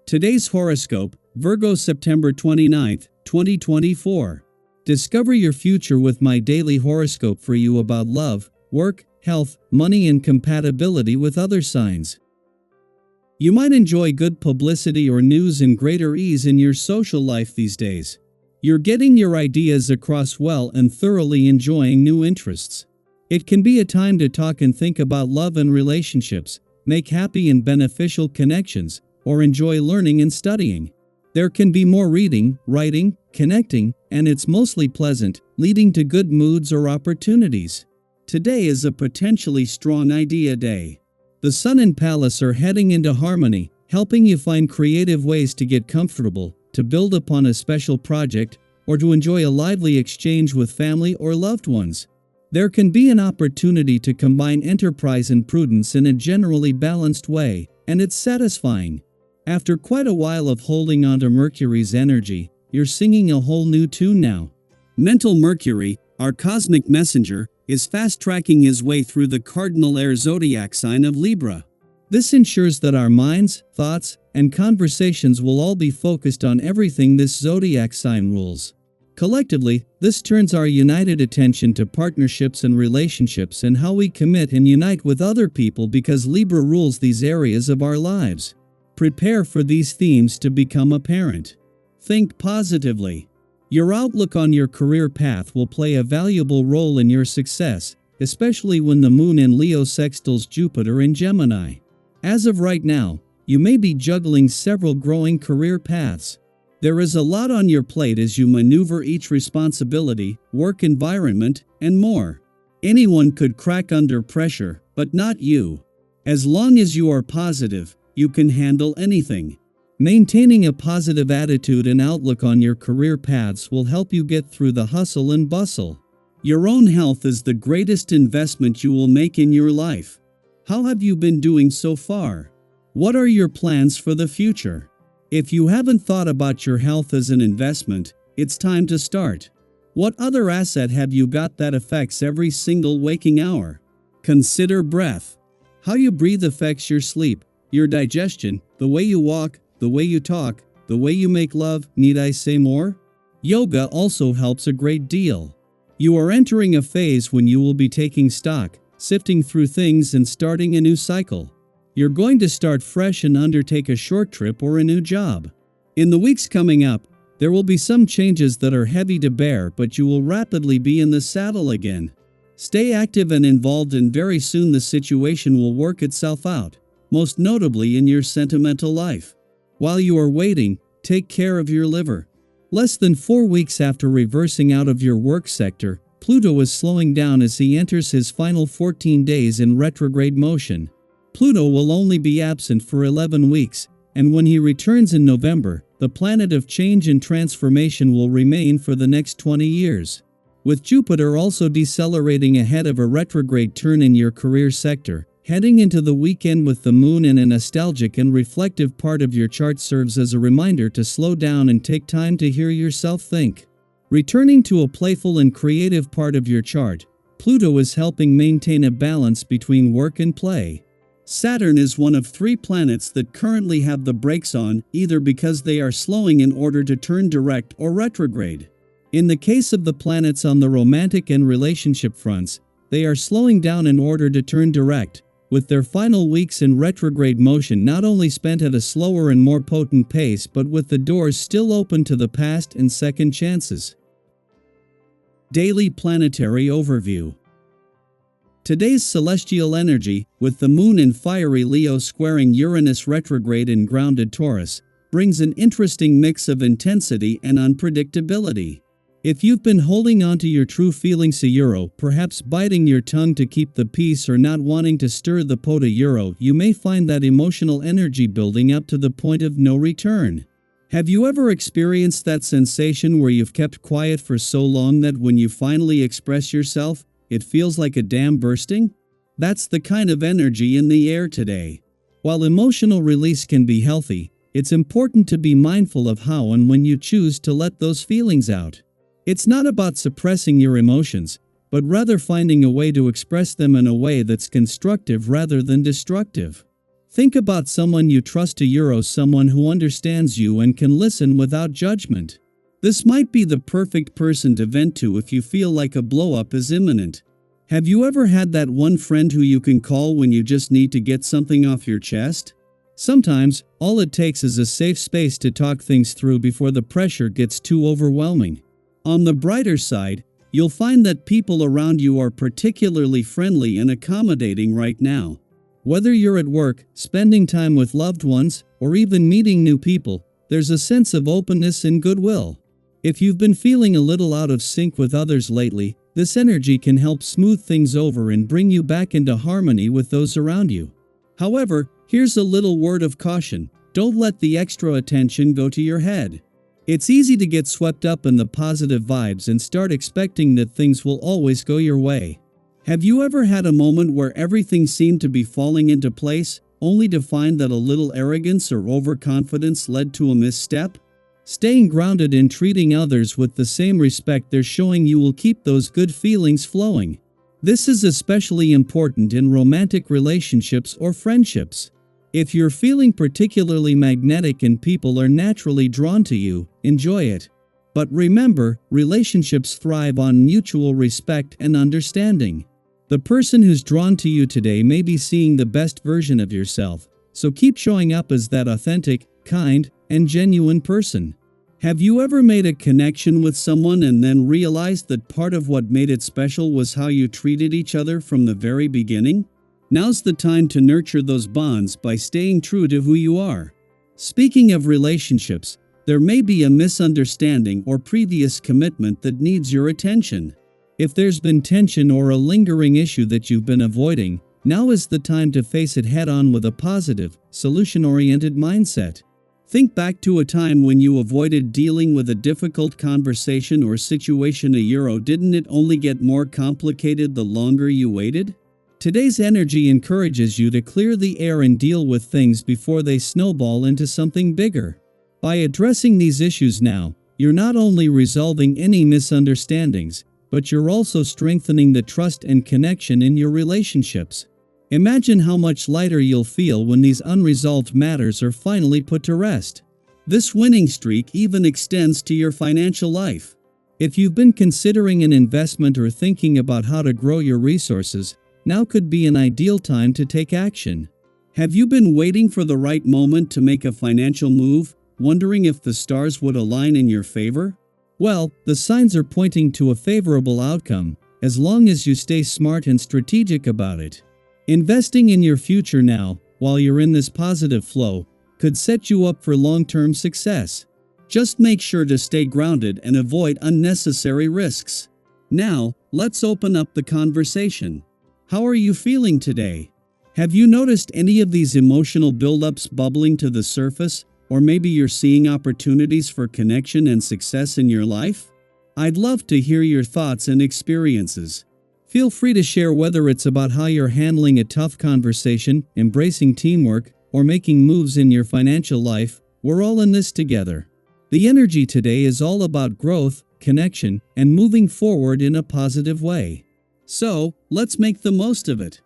Today's horoscope, Virgo September 29th, 2024. Discover your future with my daily horoscope for you about love, work, health, money and compatibility with other signs. You might enjoy good publicity or news and greater ease in your social life these days. You're getting your ideas across well and thoroughly enjoying new interests. It can be a time to talk and think about love and relationships, make happy and beneficial connections, or enjoy learning and studying. There can be more reading, writing, connecting, and it's mostly pleasant, leading to good moods or opportunities. Today is a potentially strong idea day. The Sun and Pallas are heading into harmony, helping you find creative ways to get comfortable, to build upon a special project, or to enjoy a lively exchange with family or loved ones. There can be an opportunity to combine enterprise and prudence in a generally balanced way, and it's satisfying. After quite a while of holding on to Mercury's energy, you're singing a whole new tune now. Mental Mercury, our cosmic messenger, is fast-tracking his way through the cardinal air zodiac sign of Libra. This ensures that our minds, thoughts, and conversations will all be focused on everything this zodiac sign rules. Collectively, this turns our united attention to partnerships and relationships and how we commit and unite with other people because Libra rules these areas of our lives. Prepare for these themes to become apparent. Think positively. Your outlook on your career path will play a valuable role in your success, especially when the Moon in Leo sextiles Jupiter in Gemini. As of right now, you may be juggling several growing career paths. There is a lot on your plate as you maneuver each responsibility, work environment, and more. Anyone could crack under pressure, but not you. As long as you are positive, you can handle anything. Maintaining a positive attitude and outlook on your career paths will help you get through the hustle and bustle. Your own health is the greatest investment you will make in your life. How have you been doing so far? What are your plans for the future? If you haven't thought about your health as an investment, it's time to start. What other asset have you got that affects every single waking hour? Consider breath. How you breathe affects your sleep, your digestion, the way you walk, the way you talk, the way you make love. Need I say more? Yoga also helps a great deal. You are entering a phase when you will be taking stock, sifting through things and starting a new cycle. You're going to start fresh and undertake a short trip or a new job. In the weeks coming up, there will be some changes that are heavy to bear, but you will rapidly be in the saddle again. Stay active and involved, and very soon the situation will work itself out, most notably in your sentimental life. While you are waiting, take care of your liver. Less than 4 weeks after reversing out of your work sector, Pluto is slowing down as he enters his final 14 days in retrograde motion. Pluto will only be absent for 11 weeks, and when he returns in November, the planet of change and transformation will remain for the next 20 years. With Jupiter also decelerating ahead of a retrograde turn in your career sector, heading into the weekend with the Moon in a nostalgic and reflective part of your chart serves as a reminder to slow down and take time to hear yourself think. Returning to a playful and creative part of your chart, Pluto is helping maintain a balance between work and play. Saturn is one of 3 planets that currently have the brakes on, either because they are slowing in order to turn direct or retrograde. In the case of the planets on the romantic and relationship fronts, they are slowing down in order to turn direct, with their final weeks in retrograde motion not only spent at a slower and more potent pace but with the doors still open to the past and second chances. Daily Planetary Overview. Today's celestial energy, with the Moon in fiery Leo squaring Uranus retrograde in grounded Taurus, brings an interesting mix of intensity and unpredictability. If you've been holding on to your true feelings to Euro, perhaps biting your tongue to keep the peace or not wanting to stir the pot to Euro, you may find that emotional energy building up to the point of no return. Have you ever experienced that sensation where you've kept quiet for so long that when you finally express yourself, it feels like a dam bursting? That's the kind of energy in the air today. While emotional release can be healthy, it's important to be mindful of how and when you choose to let those feelings out. It's not about suppressing your emotions, but rather finding a way to express them in a way that's constructive rather than destructive. Think about someone you trust someone who understands you and can listen without judgment. This might be the perfect person to vent to if you feel like a blow-up is imminent. Have you ever had that one friend who you can call when you just need to get something off your chest? Sometimes, all it takes is a safe space to talk things through before the pressure gets too overwhelming. On the brighter side, you'll find that people around you are particularly friendly and accommodating right now. Whether you're at work, spending time with loved ones, or even meeting new people, there's a sense of openness and goodwill. If you've been feeling a little out of sync with others lately, this energy can help smooth things over and bring you back into harmony with those around you. However, here's a little word of caution: don't let the extra attention go to your head. It's easy to get swept up in the positive vibes and start expecting that things will always go your way. Have you ever had a moment where everything seemed to be falling into place, only to find that a little arrogance or overconfidence led to a misstep? Staying grounded and treating others with the same respect they're showing you will keep those good feelings flowing. This is especially important in romantic relationships or friendships. If you're feeling particularly magnetic and people are naturally drawn to you, enjoy it. But remember, relationships thrive on mutual respect and understanding. The person who's drawn to you today may be seeing the best version of yourself, so keep showing up as that authentic, kind, and genuine person. Have you ever made a connection with someone and then realized that part of what made it special was how you treated each other from the very beginning? Now's the time to nurture those bonds by staying true to who you are. Speaking of relationships, there may be a misunderstanding or previous commitment that needs your attention. If there's been tension or a lingering issue that you've been avoiding, now is the time to face it head-on with a positive, solution-oriented mindset. Think back to a time when you avoided dealing with a difficult conversation or situation a year ago. Didn't it only get more complicated the longer you waited? Today's energy encourages you to clear the air and deal with things before they snowball into something bigger. By addressing these issues now, you're not only resolving any misunderstandings, but you're also strengthening the trust and connection in your relationships. Imagine how much lighter you'll feel when these unresolved matters are finally put to rest. This winning streak even extends to your financial life. If you've been considering an investment or thinking about how to grow your resources, now could be an ideal time to take action. Have you been waiting for the right moment to make a financial move, wondering if the stars would align in your favor? Well, the signs are pointing to a favorable outcome, as long as you stay smart and strategic about it. Investing in your future now, while you're in this positive flow, could set you up for long-term success. Just make sure to stay grounded and avoid unnecessary risks. Now, let's open up the conversation. How are you feeling today? Have you noticed any of these emotional buildups bubbling to the surface, or maybe you're seeing opportunities for connection and success in your life? I'd love to hear your thoughts and experiences. Feel free to share whether it's about how you're handling a tough conversation, embracing teamwork, or making moves in your financial life. We're all in this together. The energy today is all about growth, connection, and moving forward in a positive way. So, let's make the most of it.